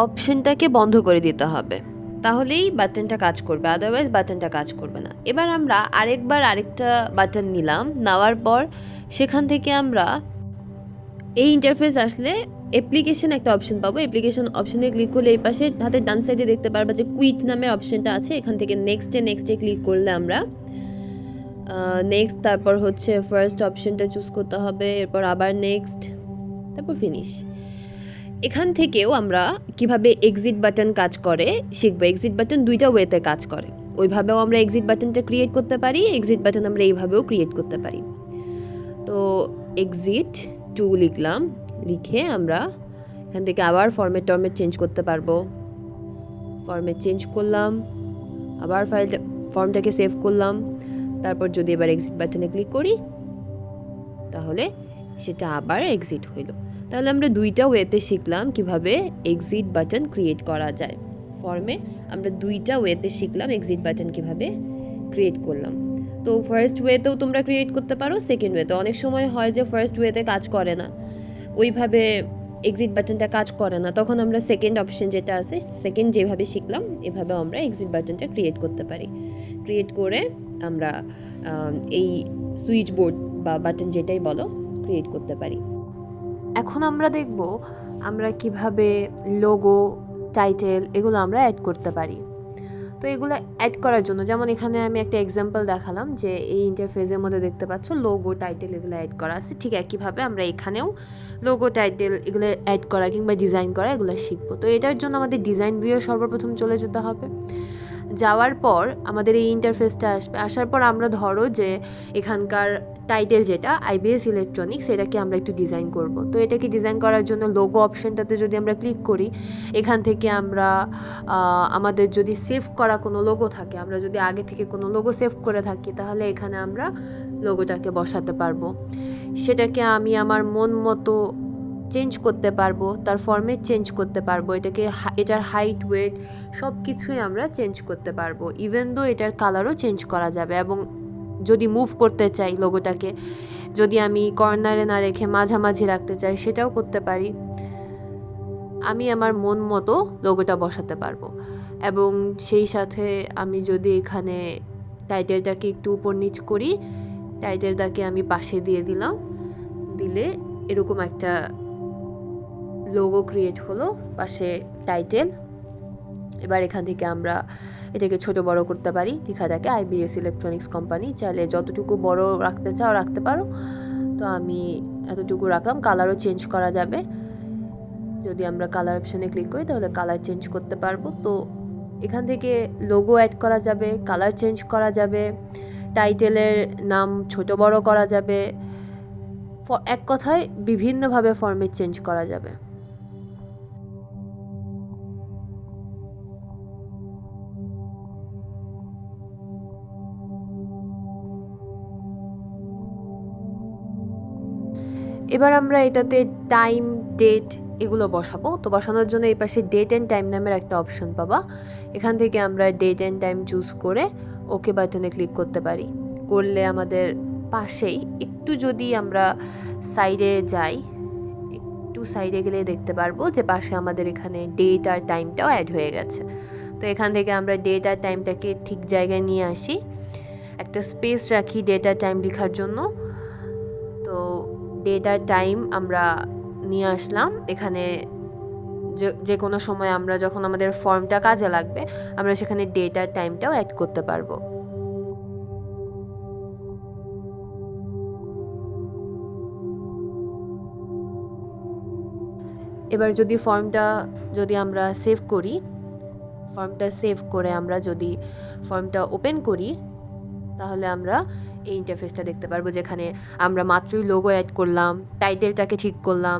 Speaker 1: অপশনটাকে বন্ধ করে দিতে হবে, তাহলেই বাটনটা কাজ করবে, আদারওয়াইজ বাটনটা কাজ করবে না। এবার আমরা আরেকটা বাটন নিলাম, নেওয়ার পর সেখান থেকে আমরা এই ইন্টারফেস আসলে অ্যাপ্লিকেশন একটা অপশন পাবো। অ্যাপ্লিকেশন অপশনে ক্লিক করলে এই পাশে হাতের ডান সাইডে দেখতে পারবা যে কুইট নামের অপশনটা আছে, এখান থেকে নেক্সটে ক্লিক করলে আমরা নেক্সট, তারপর হচ্ছে ফার্স্ট অপশনটা চুজ করতে হবে, এরপর আবার নেক্সট, তারপর ফিনিশ। এখান থেকেও আমরা কিভাবে এক্সিট বাটন কাজ করে শিখবো। এক্সিট বাটন দুইটা ওয়েতে কাজ করে, ওইভাবেও আমরা এক্সিট বাটনটা ক্রিয়েট করতে পারি, এক্সিট বাটন আমরা এইভাবেও ক্রিয়েট করতে পারি। তো এক্সিট 2 লিখলাম, লিখে আমরা এখান থেকে আবার ফরম্যাট চেঞ্জ করতে পারবো। ফরম্যাট চেঞ্জ করলাম, আবার ফর্মটাকে সেভ করলাম, তারপর যদি এবার এক্সিট বাটনে ক্লিক করি তাহলে সেটা আবার এক্সিট হইল। তাহলে আমরা দুইটা ওয়েতে শিখলাম কিভাবে এক্সিট বাটন ক্রিয়েট করা যায়। ফর্মে আমরা দুইটা ওয়েতে শিখলাম এক্সিট বাটন কিভাবে ক্রিয়েট করলাম। তো ফার্স্ট ওয়েতেও তোমরা ক্রিয়েট করতে পারো, সেকেন্ড ওয়েতে। অনেক সময় হয় যে ফার্স্ট ওয়েতে কাজ করে না, ওইভাবে এক্সিট বাটনটা কাজ করে না, তখন আমরা সেকেন্ড অপশন যেটা আছে, সেকেন্ড যেভাবে শিখলাম এভাবে আমরা এক্সিট বাটনটা ক্রিয়েট করতে পারি। ক্রিয়েট করে আমরা এই সুইচ বোর্ড বা বাটন যেটাই বলো ক্রিয়েট করতে পারি।
Speaker 2: এখন আমরা দেখব আমরা কিভাবে লোগো, টাইটেল এগুলো আমরা অ্যাড করতে পারি। তো এগুলো অ্যাড করার জন্য, যেমন এখানে আমি একটা এক্সাম্পল দেখালাম যে এই ইন্টারফেসের মধ্যে দেখতে পাচ্ছ লোগো, টাইটেল এগুলো অ্যাড করা আছে। ঠিক একইভাবে আমরা এখানেও লোগো, টাইটেল এগুলো অ্যাড করা কিংবা ডিজাইন করা এগুলো শিখবো। তো এটার জন্য আমাদের ডিজাইন ভিউয়ে সর্বপ্রথম চলে যেতে হবে। যাওয়ার পর আমাদের এই ইন্টারফেসটা আসবে। আসার পর আমরা ধরো যে এখানকার টাইটেল যেটা আইবিএস ইলেকট্রনিক্স, এটাকে আমরা একটু ডিজাইন করব। তো এটাকে ডিজাইন করার জন্য লোগো অপশনটাতে যদি আমরা ক্লিক করি, এখান থেকে আমরা আমাদের যদি সেভ করা কোনো লোগো থাকে, আমরা যদি আগে থেকে কোনো লোগো সেভ করে থাকি, তাহলে এখানে আমরা লোগোটাকে বসাতে পারবো। সেটাকে আমি আমার মন মতো চেঞ্জ করতে পারবো, তার ফরম্যাট চেঞ্জ করতে পারবো, এটার হাইট, ওয়েট সব কিছুই আমরা চেঞ্জ করতে পারবো। ইভেন দো এটার কালারও চেঞ্জ করা যাবে। এবং যদি মুভ করতে চাই লোগোটাকে, যদি আমি কর্নারে না রেখে মাঝামাঝি রাখতে চাই, সেটাও করতে পারি। আমি আমার মন মতো লোগোটা বসাতে পারবো। এবং সেই সাথে আমি যদি এখানে টাইটেলটাকে একটু উপর নিচ করি, টাইটেলটাকে আমি পাশে দিয়ে দিলাম, দিলে এরকম একটা লোগো ক্রিয়েট হলো, পাশে টাইটেল। এবার এখান থেকে আমরা এটাকে ছোট বড় করতে পারি, লেখা থাকে আইবিএস ইলেকট্রনিক্স কোম্পানি। চাইলে যতটুকু বড় রাখতে চাও রাখতে পারো। তো আমি এতটুকু রাখলাম। কালারও চেঞ্জ করা যাবে, যদি আমরা কালার অপশনে ক্লিক করি তাহলে কালার চেঞ্জ করতে পারবো। তো এখান থেকে লোগো অ্যাড করা যাবে, কালার চেঞ্জ করা যাবে, টাইটেলের নাম ছোট বড় করা যাবে, এক কথায় বিভিন্নভাবে ফরম্যাট চেঞ্জ করা যাবে। এবার আমরা এটাতে টাইম, ডেট এগুলো বসাবো। তো বসানোর জন্য এই পাশে ডেট অ্যান্ড টাইম নামের একটা অপশন পাবা। এখান থেকে আমরা ডেট অ্যান্ড টাইম চুজ করে ওকে বাটনে ক্লিক করতে পারি। করলে আমাদের পাশেই একটু যদি আমরা সাইডে যাই, একটু সাইডে গেলে দেখতে পারবো যে পাশে আমাদের এখানে ডেট আর টাইমটাও অ্যাড হয়ে গেছে। তো এখান থেকে আমরা ডেট আর টাইমটাকে ঠিক জায়গায় নিয়ে আসি, একটা স্পেস রাখি ডেট আর টাইম লেখার জন্য। তো ডেট আর টাইম আমরা নিয়ে আসলাম। এখানে যে কোনো সময় আমরা যখন আমাদের ফর্মটা কাজে লাগবে, আমরা সেখানে ডেট আর টাইমটাও অ্যাড করতে পারবো। এবার যদি ফর্মটা আমরা সেভ করি, ফর্মটা সেভ করে আমরা যদি ফর্মটা ওপেন করি, তাহলে আমরা এই ইন্টারফেসটা দেখতে পারবো, যেখানে আমরা মাত্রই লোগো অ্যাড করলাম, টাইটেলটাকে ঠিক করলাম,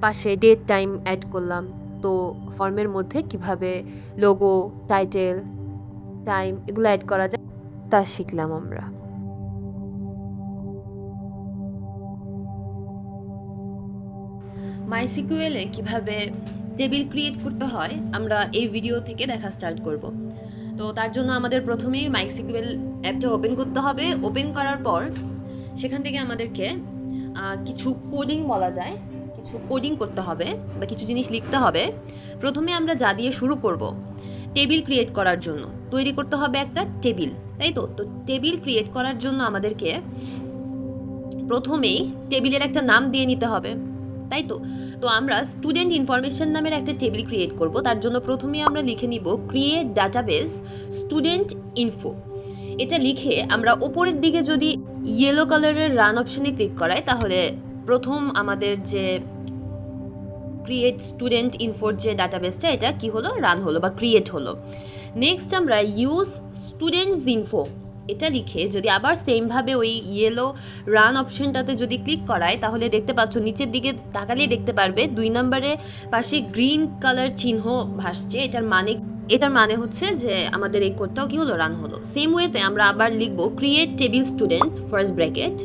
Speaker 2: পাশে ডেট টাইম অ্যাড করলাম। তো ফর্মের মধ্যে কিভাবে লোগো, টাইটেল, টাইম এগুলো অ্যাড করা যায় তা শিখলাম আমরা।
Speaker 1: মাইসিকিউএলে কিভাবে টেবিল ক্রিয়েট করতে হয় আমরা এই ভিডিও থেকে দেখা স্টার্ট করব। তো তার জন্য আমাদের প্রথমেই মাইসিকিউএল অ্যাপটা ওপেন করতে হবে। ওপেন করার পর সেখান থেকে আমাদেরকে কিছু কোডিং বলা যায়, কিছু কোডিং করতে হবে বা কিছু জিনিস লিখতে হবে। প্রথমে আমরা যা দিয়ে শুরু করব, টেবিল ক্রিয়েট করার জন্য তৈরি করতে হবে একটা টেবিল, তাই তো। তো টেবিল ক্রিয়েট করার জন্য আমাদেরকে প্রথমেই টেবিলের একটা নাম দিয়ে নিতে হবে, তাই তো। তো আমরা স্টুডেন্ট ইনফরমেশন নামের একটা টেবিল ক্রিয়েট করব। তার জন্য প্রথমে আমরা লিখে নিব ক্রিয়েট ডাটাবেস স্টুডেন্ট ইনফো। এটা লিখে আমরা ওপরের দিকে যদি ইয়েলো কালারের রান অপশনে ক্লিক করাই, তাহলে প্রথম আমাদের যে ক্রিয়েট স্টুডেন্ট ইনফোর যে ডাটাবেসটা, এটা কি হলো, রান হলো বা ক্রিয়েট হলো। নেক্সট আমরা ইউজ স্টুডেন্টস ইনফো এটা লিখে যদি আবার সেমভাবে ওই ইয়েলো রান অপশনটাতে যদি ক্লিক করাই, তাহলে দেখতে পাচ্ছ নিচের দিকে তাকালেই দেখতে পারবে 2 নম্বরে পাশে গ্রিন কালার চিহ্ন ভাসছে। এটার মানে হচ্ছে যে আমাদের এই কোডটাও কি হলো, রান হলো। সেম ওয়েতে আমরা আবার লিখবো create table students first bracket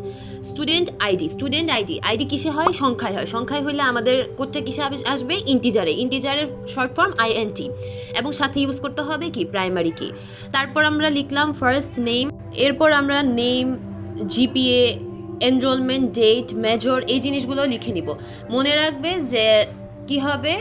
Speaker 1: student ID. Student ID কিসে হয়, সংখ্যায় হয়। সংখ্যায় হলে আমাদের কোডটা কিসে আসবে, ইন্টিজারের শর্ট ফর্ম INT, এবং সাথে ইউজ করতে হবে কি, প্রাইমারি কি। তারপর আমরা লিখলাম ফার্স্ট নেম, এরপর আমরা name, GPA, enrolment date, major, এই জিনিসগুলো লিখে নিব। মনে রাখবে যে কি হবে,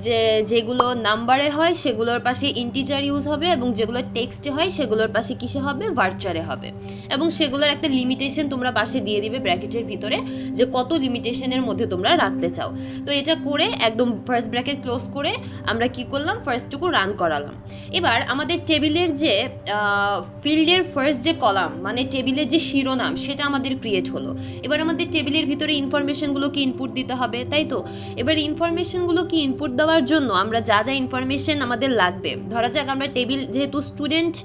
Speaker 1: যে যেগুলো নাম্বারে হয় সেগুলোর পাশে ইন্টিজার ইউজ হবে, এবং যেগুলো টেক্সটে হয় সেগুলোর পাশে কিসে হবে, ভার্চারে হবে। এবং সেগুলোর একটা লিমিটেশন তোমরা পাশে দিয়ে দিবে ব্র্যাকেটের ভিতরে, যে কত লিমিটেশনের মধ্যে তোমরা রাখতে চাও। তো এটা করে একদম ফার্স্ট ব্র্যাকেট ক্লোজ করে আমরা কি করলাম, ফার্স্টটুকু রান করালাম। এবার আমাদের টেবিলের যে ফিল্ডের ফার্স্ট যে কলাম, মানে টেবিলের যে শিরোনাম, সেটা আমাদের ক্রিয়েট হলো। এবার আমাদের টেবিলের ভিতরে ইনফরমেশনগুলোকে ইনপুট দিতে হবে, তাই তো। এবার ইনফরমেশনগুলোকে ইনপুট দেওয়ার জন্য আমরা যা যা ইনফরমেশন আমাদের লাগবে, ধরা যাক আমরা টেবিল যেহেতু স্টুডেন্ট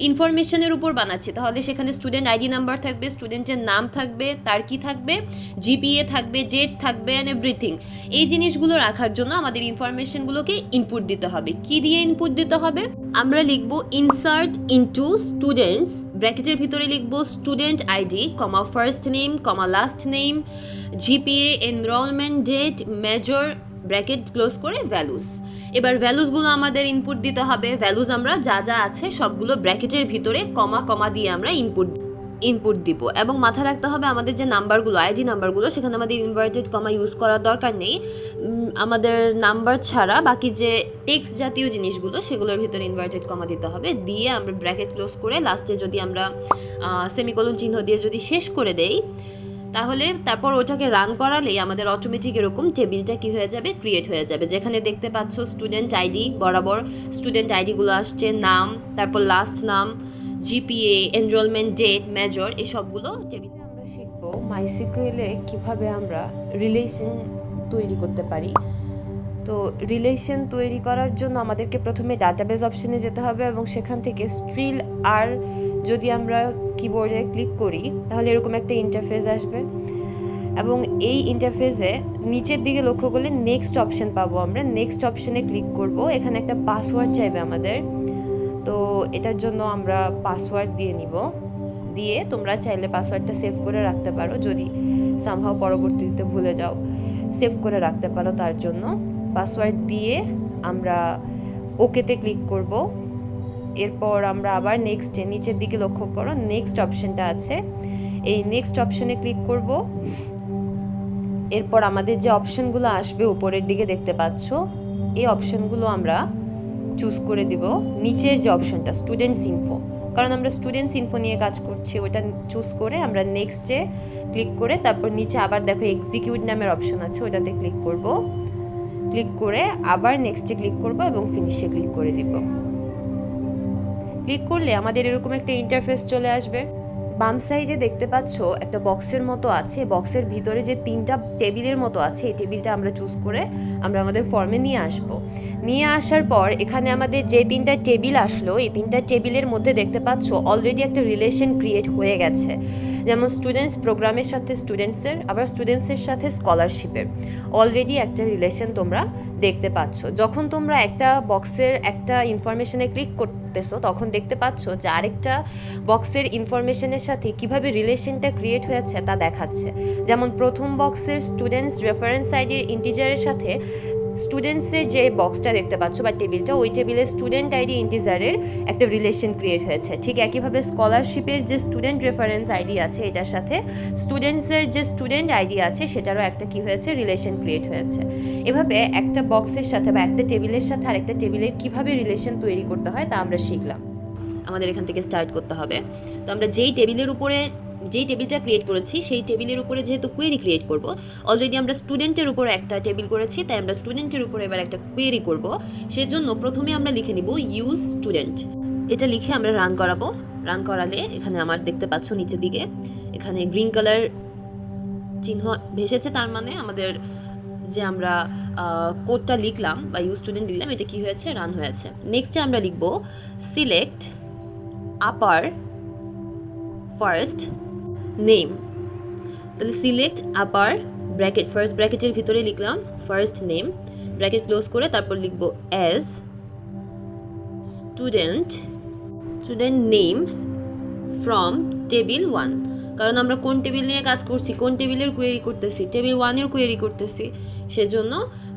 Speaker 1: ইনফরমেশনের উপর বানাচ্ছি, তাহলে সেখানে স্টুডেন্ট আইডি নাম্বার থাকবে, স্টুডেন্টের নাম থাকবে, তার কি থাকবে, GPA থাকবে, ডেট থাকবে, অ্যান্ড এভরিথিং। এই জিনিসগুলো রাখার জন্য আমাদের ইনফরমেশনগুলোকে ইনপুট দিতে হবে। কি দিয়ে ইনপুট দিতে হবে, আমরা লিখব ইনসার্ট ইনটু স্টুডেন্টস, ব্র্যাকেটের ভিতরে লিখব student ID, comma first name, comma last name, GPA, enrolment date, major, bracket close করে ভ্যালুস। এবার ভ্যালুসগুলো আমাদের ইনপুট দিতে হবে। ভ্যালুস আমরা যা যা আছে সবগুলো ব্র্যাকেটের ভিতরে কমা কমা দিয়ে আমরা ইনপুট দিব। এবং মাথায় রাখতে হবে আমাদের যে নাম্বারগুলো, আইডি নাম্বারগুলো, সেখানে আমাদের ইনভার্টেড কমা ইউজ করার দরকার নেই। আমাদের নাম্বার ছাড়া বাকি যে টেক্সট জাতীয় জিনিসগুলো, সেগুলোর ভিতরে ইনভার্টেড কমা দিতে হবে। দিয়ে আমরা ব্র্যাকেট ক্লোজ করে লাস্টে যদি আমরা সেমিকোলন চিহ্ন দিয়ে যদি শেষ করে দেই, তাহলে তারপর ওটাকে রান করালেই আমাদের অটোমেটিক এরকম টেবিলটা কি হয়ে যাবে, ক্রিয়েট হয়ে যাবে। যেখানে দেখতে পাচ্ছ স্টুডেন্ট আইডি বরাবর স্টুডেন্ট আইডিগুলো আসছে, নাম, তারপর লাস্ট নাম, GPA, এনরোলমেন্ট ডেট, মেজর, এই সবগুলো টেবিলে।
Speaker 2: আমরা শিখব মাইসিকিউএলে কিভাবে আমরা রিলেশন তৈরি করতে পারি। তো রিলেশন তৈরি করার জন্য আমাদেরকে প্রথমে ডাটাবেস অপশনে যেতে হবে, এবং সেখান থেকে স্ট্রিল আর যদি আমরা কিবোর্ডে ক্লিক করি, তাহলে এরকম একটা ইন্টারফেস আসবে। এবং এই ইন্টারফেসে নিচের দিকে লক্ষ্য করলে নেক্সট অপশন পাবো। আমরা নেক্সট অপশনে ক্লিক করব। এখানে একটা পাসওয়ার্ড চাইবে আমাদের, তো এটার জন্য আমরা পাসওয়ার্ড দিয়ে নিব। দিয়ে তোমরা চাইলে পাসওয়ার্ডটা সেভ করে রাখতে পারো, যদি সামহাও পরবর্তীতে ভুলে যাও, সেভ করে রাখতে পারো। তার জন্য পাসওয়ার্ড দিয়ে আমরা ওকেতে ক্লিক করব। এরপর আমরা আবার নেক্সটে নিচের দিকে লক্ষ্য করো, নেক্সট অপশনটা আছে, এই নেক্সট অপশনে ক্লিক করব। এরপর আমাদের যে অপশনগুলো আসবে উপরের দিকে দেখতে পাচ্ছ, এই অপশনগুলো আমরা চুজ করে দিব। নিচের যে অপশনটা স্টুডেন্টস ইনফো, কারণ আমরা স্টুডেন্টস ইনফো নিয়ে কাজ করছি, ওটা চুজ করে আমরা নেক্সটে ক্লিক করে তারপর নিচে আবার দেখো এক্সিকিউট নামের অপশন আছে, ওটাতে ক্লিক করব। ক্লিক করে আবার নেক্সটে ক্লিক করব এবং ফিনিশে ক্লিক করে দিব। ক্লিক করলে আমাদের এরকম একটা ইন্টারফেস চলে আসবে। বাম সাইডে দেখতে পাচ্ছ একটা বক্সের মতো আছে, বক্সের ভিতরে যে 3টা টেবিলের মতো আছে, এই টেবিলটা আমরা চুজ করে আমরা আমাদের ফর্মে নিয়ে আসব। নিয়ে আসার পর এখানে আমাদের যে 3টা টেবিল আসলো, এই 3টা টেবিলের মধ্যে দেখতে পাচ্ছ অলরেডি একটা রিলেশন ক্রিয়েট হয়ে গেছে। যেমন স্টুডেন্টস প্রোগ্রামের সাথে স্টুডেন্টসের, আবার স্টুডেন্টসের সাথে স্কলারশিপের অলরেডি একটা রিলেশন তোমরা দেখতে পাচ্ছ। যখন তোমরা একটা বক্সের একটা ইনফরমেশনে ক্লিক করতেছো, তখন দেখতে পাচ্ছ যে আরেকটা বক্সের ইনফরমেশনের সাথে কিভাবে রিলেশনটা ক্রিয়েট হয়েছে তা দেখাচ্ছে। যেমন প্রথম বক্সের স্টুডেন্টস রেফারেন্স আইডি ইন্টিজারের সাথে
Speaker 1: স্টুডেন্টসের যে বক্সটা দেখতে পাচ্ছ বা টেবিলটা, ওই টেবিলে স্টুডেন্ট আইডি ইন্টিজারের একটা রিলেশন ক্রিয়েট হয়েছে। ঠিক একইভাবে স্কলারশিপের যে স্টুডেন্ট রেফারেন্স আইডি আছে এটার সাথে স্টুডেন্টসের যে স্টুডেন্ট আইডি আছে সেটারও একটা কি হয়েছে, রিলেশন ক্রিয়েট হয়েছে। এভাবে একটা বক্সের সাথে বা একটা টেবিলের সাথে আরেকটা টেবিলের কিভাবে রিলেশন তৈরি করতে হয় তা আমরা শিখলাম। আমাদের এখান থেকে স্টার্ট করতে হবে। তো আমরা যেই টেবিলটা ক্রিয়েট করেছি সেই টেবিলের উপরে যেহেতু কোয়েরি ক্রিয়েট করব, অলরেডি আমরা স্টুডেন্টের উপর একটা টেবিল করেছি, তাই আমরা স্টুডেন্টের উপর এবার একটা কোয়েরি করব। সেজন্য প্রথমে আমরা লিখে নিব ইউজ স্টুডেন্ট। এটা লিখে আমরা রান করাবো। রান করালে এখানে আমার দেখতে পাচ্ছ নিচের দিকে এখানে গ্রিন কালার চিহ্ন ভেসেছে, তার মানে আমাদের যে আমরা কোডটা লিখলাম বা ইউজ স্টুডেন্ট লিখলাম এটা কি হয়েছে, রান হয়েছে। নেক্সটে আমরা লিখব সিলেক্ট আপার ফার্স্ট নেম। তাহলে সিলেক্ট আপার ব্র্যাকেট, ফার্স্ট ব্র্যাকেটের ভিতরে লিখলাম ফার্স্ট নেম, ব্র্যাকেট ক্লোজ করে তারপর লিখব as student name from table 1। কারণ আমরা কোন টেবিল নিয়ে কাজ করছি, কোন টেবিলের কোয়েরি করতেছি, টেবিল 1-এর কোয়েরি করতেছি, সেজন্য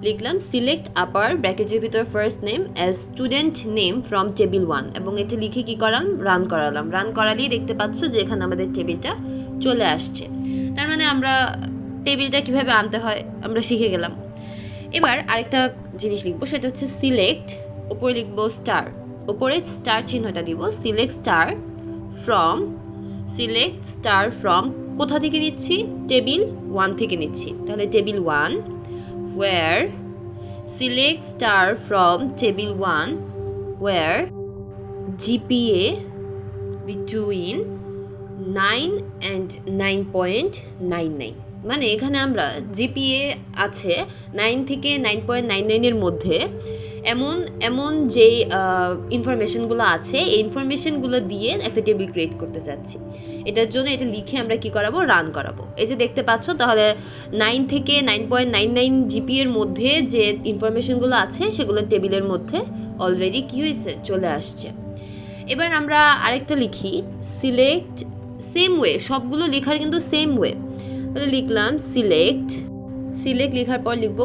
Speaker 1: লিখলাম সিলেক্ট আপার ব্র্যাকেটের ভিতর first name as student name from table 1 এবং এটা লিখে কি করালাম, রান করালাম। রান করালেই দেখতে পাচ্ছ যে এখানে আমাদের টেবিলটা চলে আসছে। তার মানে আমরা টেবিলটা কিভাবে আনতে হয় আমরা শিখে গেলাম। এবার আরেকটা জিনিস লিখবো, সেটা হচ্ছে সিলেক্ট, উপরে লিখবো স্টার, উপরে স্টার চিহ্নটা দিব, সিলেক্ট স্টার ফ্রম কোথা থেকে নিচ্ছি, টেবিল 1 থেকে নিচ্ছি। তাহলে table 1 where select star from table 1 where GPA between 9 and 9.99। মানে এখানে আমরা জিপিএ আছে 9 থেকে 9.99-এর মধ্যে এমন যে ইনফরমেশনগুলো আছে এই ইনফরমেশনগুলো দিয়ে একটা টেবিল ক্রিয়েট করতে চাচ্ছি। এটার জন্য এটা লিখে আমরা কি করাবো, রান করাবো। এই যে দেখতে পাচ্ছ, তাহলে 9 থেকে 9.99 জিপিএর মধ্যে যে ইনফরমেশনগুলো আছে সেগুলো টেবিলের মধ্যে অলরেডি কি হয়েছে, চলে আসছে। এবার আমরা আরেকটা লিখি সিলেক্ট, সেম ওয়ে, সবগুলো লেখার কিন্তু সেম ওয়ে। তাহলে লিখলাম সিলেক্ট লেখার পর লিখবো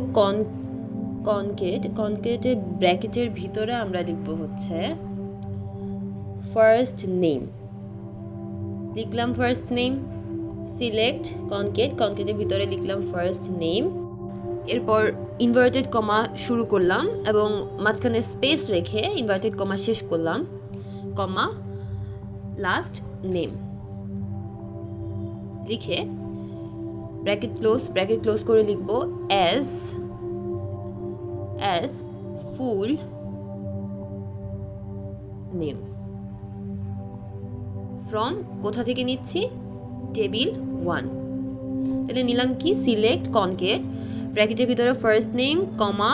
Speaker 1: কনকেটের ব্র্যাকেটের ভিতরে আমরা লিখবো হচ্ছে ফার্স্ট নেম। লিখলাম ফার্স্ট নেম, সিলেক্ট কনকেটের ভিতরে লিখলাম ফার্স্ট নেম। এরপর ইনভার্টেড কমা শুরু করলাম এবং মাঝখানে স্পেস রেখে ইনভার্টেড কমা শেষ করলাম, কমা লাস্ট নেম লিখে ব্র্যাকেট ক্লোজ করে লিখব অ্যাজ ফুল নেম ফ্রম কোথা থেকে নিচ্ছি, টেবিল 1। তাহলে নিলাম কি, সিলেক্ট কনকেট ব্র্যাকেটের ভিতরে ফার্স্ট নেম, কমা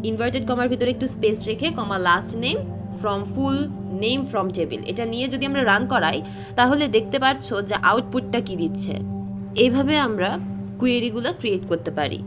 Speaker 1: ইনভার্টেড কমার ভিতরে একটু স্পেস রেখে, comma last name from full name from table. এটা নিয়ে যদি আমরা রান করাই তাহলে দেখতে পাচ্ছ যে আউটপুটটা কি দিচ্ছে। এইভাবে আমরা কোয়েরিগুলো ক্রিয়েট করতে পারি।